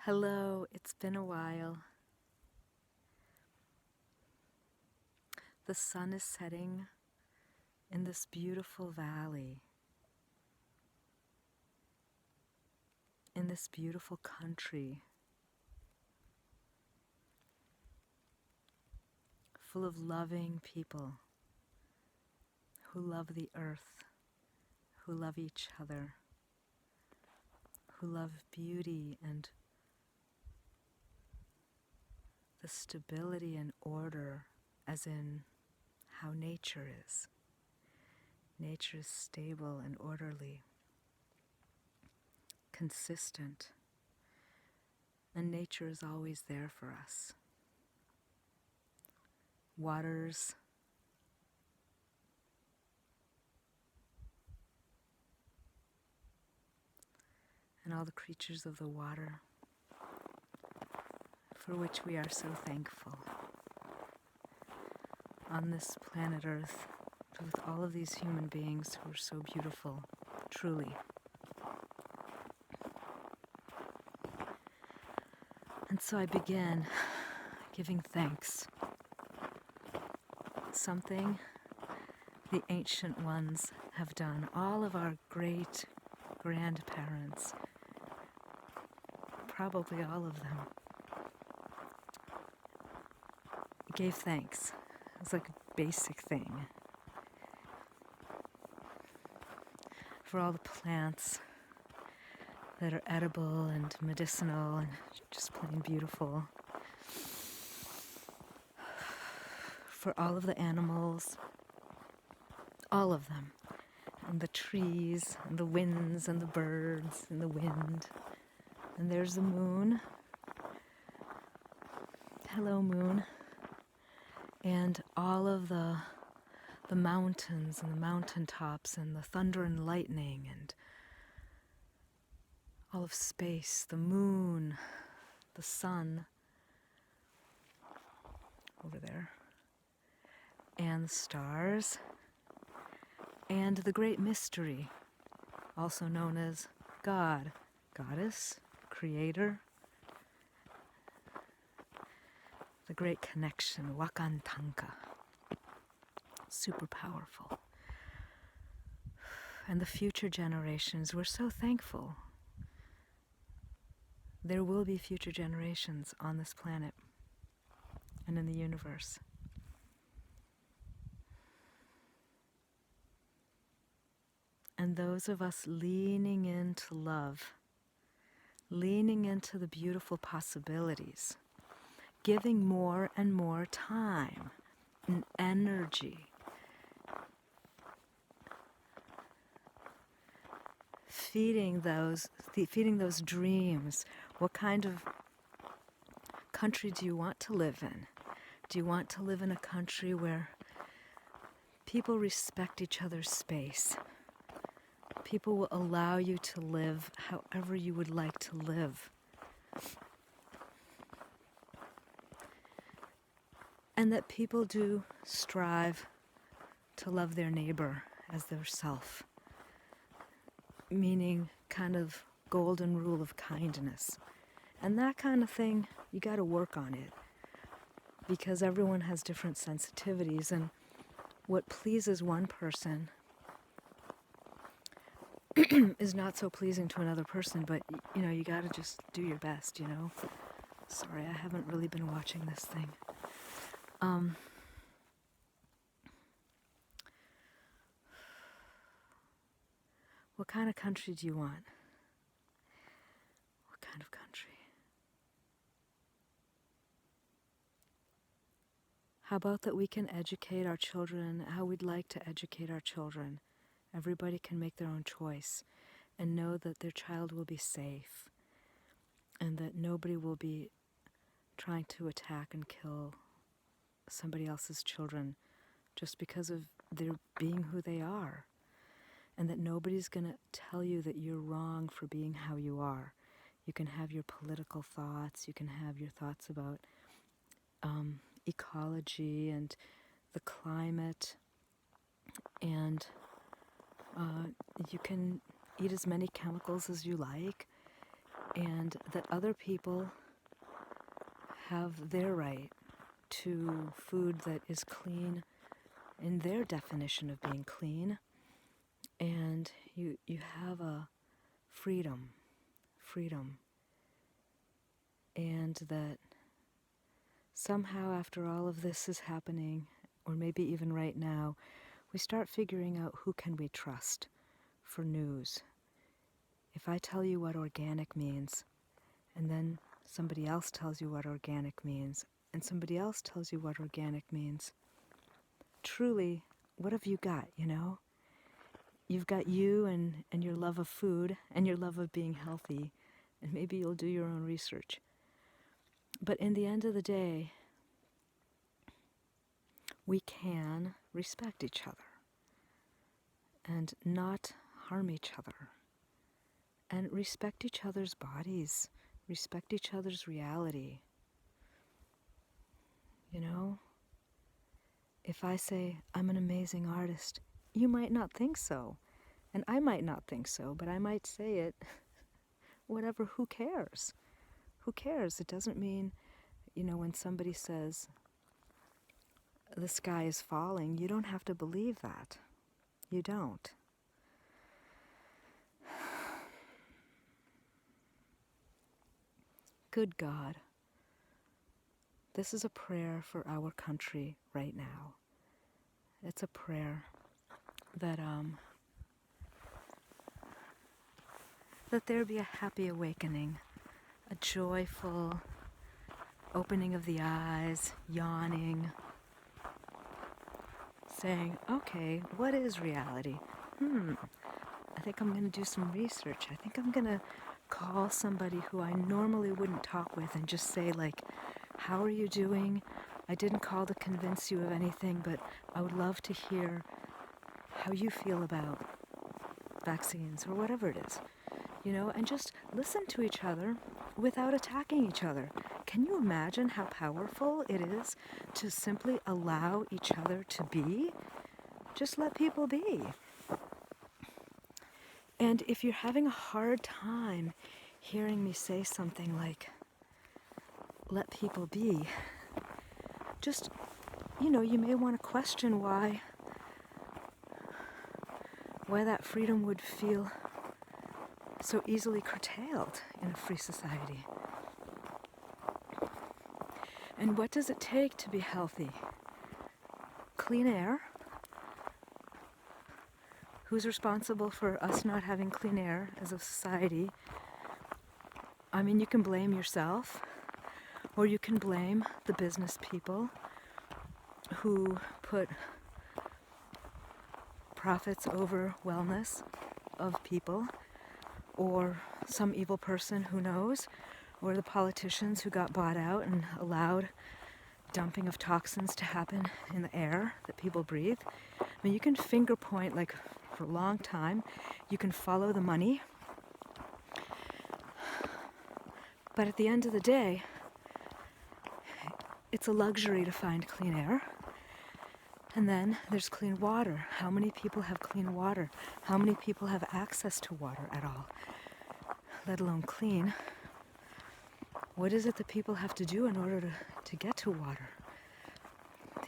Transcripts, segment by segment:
Hello, it's been a while. The sun is setting in this beautiful valley, in this beautiful country, full of loving people who love the earth, who love each other, who love beauty and the stability and order, as in how nature is. Nature is stable and orderly, consistent, and nature is always there for us. Waters, and all the creatures of the water, for which we are so thankful. On this planet Earth, with all of these human beings who are so beautiful, truly. And so I began giving thanks. Something the ancient ones have done. All of our great grandparents, probably all of them, gave thanks. It's like a basic thing. For all the plants that are edible and medicinal and just plain beautiful. For all of the animals, all of them. And the trees, and the winds, and the birds, and the wind. And there's the moon. Hello, moon. And all of the mountains and the mountaintops and the thunder and lightning and all of space, the moon, the sun over there, and the stars, and the great mystery, also known as God, Goddess, Creator, the great connection, Wakantanka, super powerful. And the future generations, we're so thankful. There will be future generations on this planet and in the universe. And those of us leaning into love, leaning into the beautiful possibilities, giving more and more time and energy, feeding those dreams. What kind of country do you want to live in? Do you want to live in a country where people respect each other's space? People will allow you to live however you would like to live. And that people do strive to love their neighbor as their self. Meaning kind of golden rule of kindness. And that kind of thing, you got to work on it. Because everyone has different sensitivities, and what pleases one person is not so pleasing to another person, but you got to just do your best, Sorry, I haven't really been watching this thing. What kind of country do you want? What kind of country? How about that we can educate our children how we'd like to educate our children? Everybody can make their own choice and know that their child will be safe and that nobody will be trying to attack and kill somebody else's children just because of their being who they are. And that nobody's going to tell you that you're wrong for being how you are. You can have your political thoughts, you can have your thoughts about ecology and the climate, and you can eat as many chemicals as you like, and that other people have their right to food that is clean in their definition of being clean, and you have a freedom, and that somehow after all of this is happening, or maybe even right now, we start figuring out who can we trust for news. If I tell you what organic means, and then somebody else tells you what organic means, and somebody else tells you what organic means, truly, what have you got, you know? You've got you and your love of food and your love of being healthy, and maybe you'll do your own research. But in the end of the day, we can respect each other and not harm each other, and respect each other's bodies, respect each other's reality. You know, if I say I'm an amazing artist, you might not think so, and I might not think so, but I might say it. Whatever, who cares? Who cares? It doesn't mean, you know, when somebody says the sky is falling, you don't have to believe that. You don't. Good God, this is a prayer for our country right now. It's a prayer that there be a happy awakening, a joyful opening of the eyes, yawning, saying, okay, what is reality? I think I'm going to do some research. I think I'm going to call somebody who I normally wouldn't talk with and just say, like, how are you doing? I didn't call to convince you of anything, but I would love to hear how you feel about vaccines or whatever it is, you know, and just listen to each other without attacking each other. Can you imagine how powerful it is to simply allow each other to be? Just let people be. And if you're having a hard time hearing me say something like, let people be, just, you know, you may want to question why that freedom would feel so easily curtailed in a free society. And what does it take to be healthy? Clean air. Who's responsible for us not having clean air as a society? I mean, you can blame yourself, or you can blame the business people who put profits over wellness of people, or some evil person who knows, or the politicians who got bought out and allowed dumping of toxins to happen in the air that people breathe. I mean, you can finger point like for a long time. You can follow the money. But at the end of the day, it's a luxury to find clean air. And then there's clean water. How many people have clean water? How many people have access to water at all, let alone clean? What is it that people have to do in order to get to water?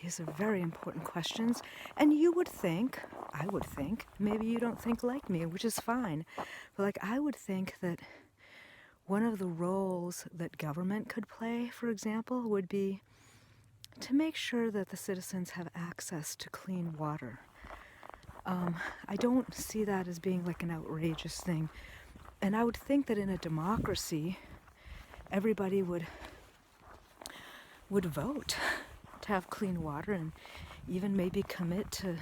These are very important questions. And you would think, I would think, maybe you don't think like me, which is fine, but like I would think that one of the roles that government could play, for example, would be to make sure that the citizens have access to clean water. I don't see that as being like an outrageous thing. And I would think that in a democracy, everybody would vote to have clean water, and even maybe commit to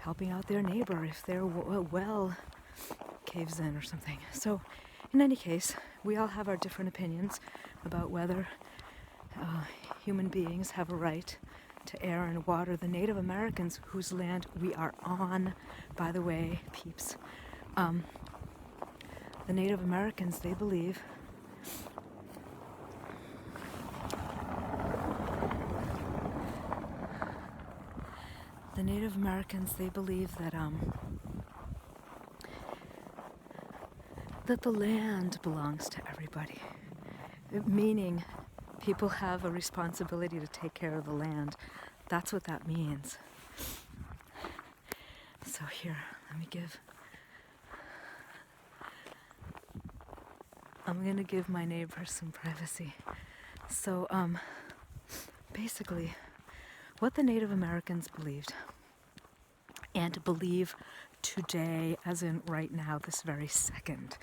helping out their neighbor if their well caves in or something. So in any case, we all have our different opinions about whether human beings have a right to air and water. The Native Americans, whose land we are on, by the way, peeps, the Native Americans, they believe that the land belongs to everybody, meaning people have a responsibility to take care of the land. That's what that means. So here, I'm gonna give my neighbors some privacy. So basically, what the Native Americans believed, and believe today, as in right now, this very second.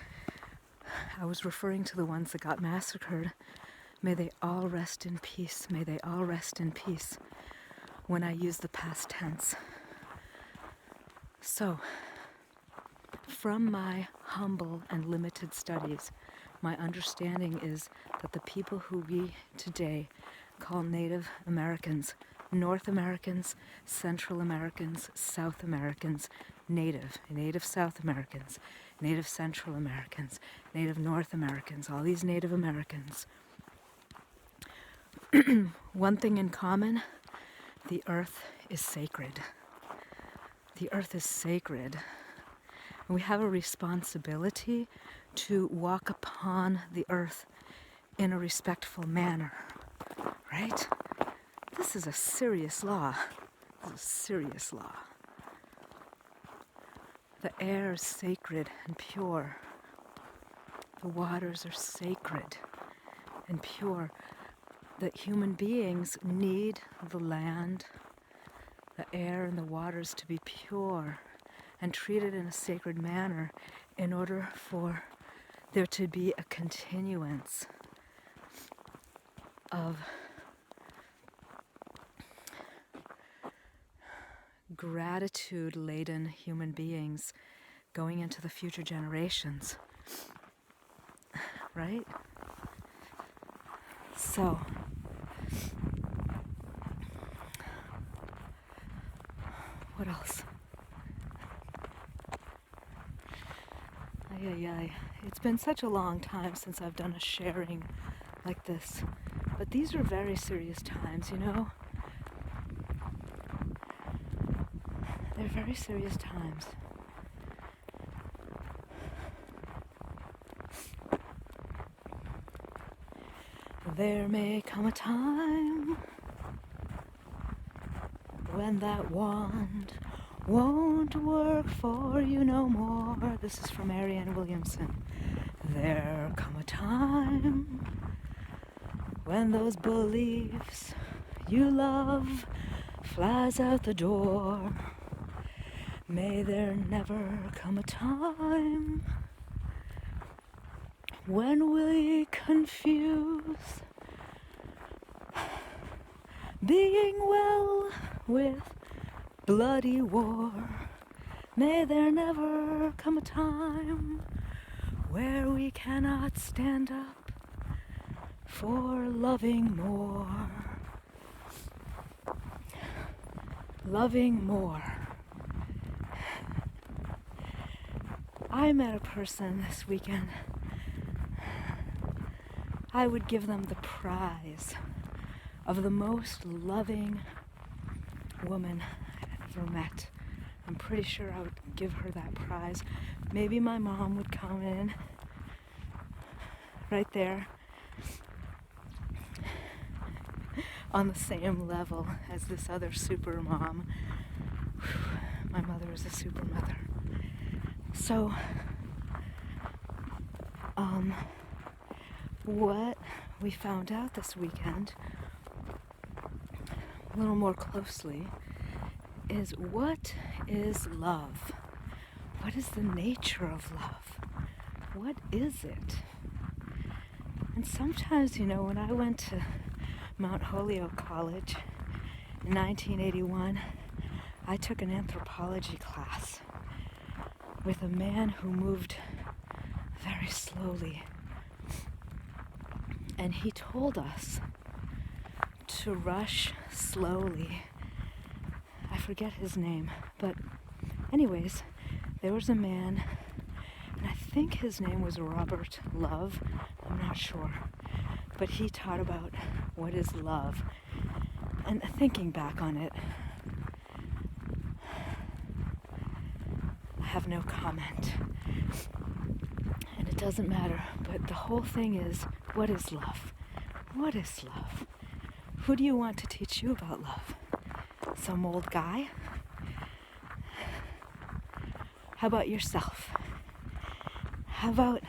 I was referring to the ones that got massacred. May they all rest in peace. May they all rest in peace when I use the past tense. So, from my humble and limited studies, my understanding is that the people who we today call Native Americans, North Americans, Central Americans, South Americans, Native South Americans, Native Central Americans, Native North Americans, all these Native Americans. One thing in common, the earth is sacred. The earth is sacred. And we have a responsibility to walk upon the earth in a respectful manner, right? This is a serious law. This is a serious law. The air is sacred and pure. The waters are sacred and pure. That human beings need the land, the air, and the waters to be pure and treated in a sacred manner in order for there to be a continuance of gratitude-laden human beings going into the future generations, right? So, what else? It's been such a long time since I've done a sharing like this, but these are very serious times, you know? They're very serious times. There may come a time when that wand won't work for you no more. This is from Marianne Williamson. There come a time when those beliefs you love flies out the door. May there never come a time when we confuse being well with bloody war. May there never come a time where we cannot stand up for loving more. Loving more. I met a person this weekend. I would give them the prize of the most loving woman I've ever met. I'm pretty sure I would give her that prize. Maybe my mom would come in right there on the same level as this other super mom. My mother is a super mother. So, what we found out this weekend, a little more closely, is what is love? What is the nature of love? What is it? And sometimes, you know, when I went to Mount Holyoke College in 1981, I took an anthropology class with a man who moved very slowly. And he told us to rush slowly. I forget his name, but anyways, there was a man, and I think his name was Robert Love, I'm not sure, but he taught about what is love. And thinking back on it, I have no comment. And it doesn't matter, but the whole thing is, what is love? What is love? Who do you want to teach you about love? Some old guy? How about yourself? How about